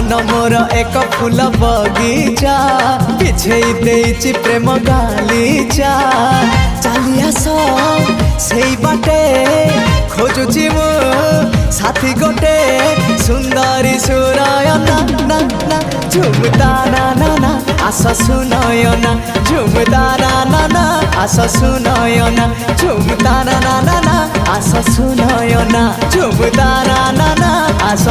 मन मोर एक फूल बगीचा बिछेई देइछि प्रेम गालीचा चली आस सेई बाटे खोजुछि मु साथी गोटे सुंदरी सुरायना ना ना झुमता ना ना ना आस सुनयना झुमता ना ना ना आस सुनयना झुमता ना ना ना ना आस सुनयना झुमता ना ना ना आस